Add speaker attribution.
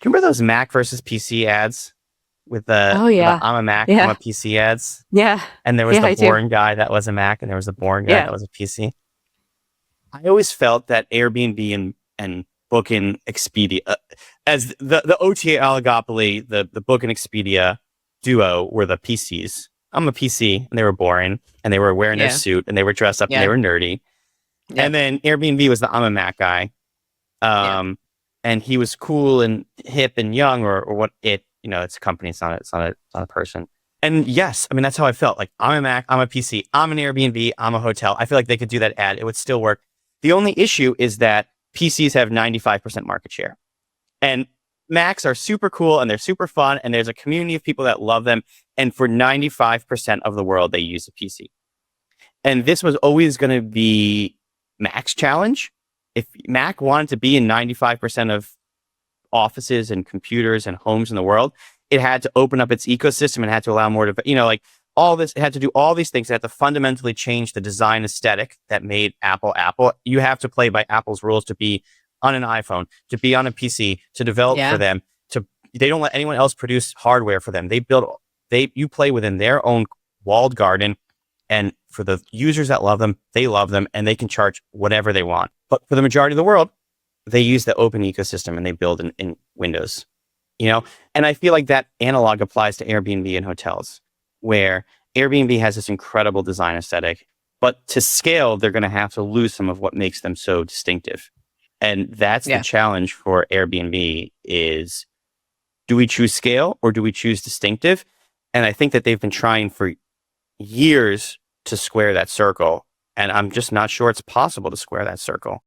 Speaker 1: remember those Mac versus PC ads with
Speaker 2: Oh
Speaker 1: the
Speaker 2: yeah.
Speaker 1: I'm a Mac, I'm
Speaker 2: Yeah.
Speaker 1: a PC ads?
Speaker 2: Yeah.
Speaker 1: And there was
Speaker 2: Yeah,
Speaker 1: the
Speaker 2: I do.
Speaker 1: boring guy that was a Mac, and there was the boring guy
Speaker 2: Yeah.
Speaker 1: that was a PC. I always felt that Airbnb and Book and Expedia, as the OTA oligopoly, the Book and Expedia duo were the PCs. I'm a PC, and they were boring, and they were wearing their
Speaker 2: Yeah.
Speaker 1: suit, and they were dressed up, and they
Speaker 2: Yeah.
Speaker 1: were nerdy.
Speaker 2: Yeah.
Speaker 1: And then Airbnb was the I'm a Mac guy,
Speaker 2: Yeah.
Speaker 1: and he was cool and hip and young, or what it's a company, it's not a person. And yes, I mean that's how I felt. Like I'm a Mac, I'm a PC, I'm an Airbnb, I'm a hotel. I feel like they could do that ad; it would still work. The only issue is that PCs have 95% market share, and Macs are super cool and they're super fun, and there's a community of people that love them. And for 95% of the world, they use a PC. And this was always going to be Mac's challenge. If Mac wanted to be in 95% of offices and computers and homes in the world, it had to open up its ecosystem and had to allow more like all this. It had to do all these things. It had to fundamentally change the design aesthetic that made Apple Apple. You have to play by Apple's rules to be on an iPhone, to be on a PC, to develop for
Speaker 2: Yeah.
Speaker 1: them. They don't let anyone else produce hardware for them. You play within their own walled garden. And for the users that love them, they love them, and they can charge whatever they want. But for the majority of the world, they use the open ecosystem and they build in Windows, And I feel like that analog applies to Airbnb and hotels, where Airbnb has this incredible design aesthetic, but to scale, they're going to have to lose some of what makes them so distinctive. And that's the
Speaker 2: Yeah.
Speaker 1: challenge for Airbnb is, do we choose scale or do we choose distinctive? And I think that they've been trying for years to square that circle. And I'm just not sure it's possible to square that circle.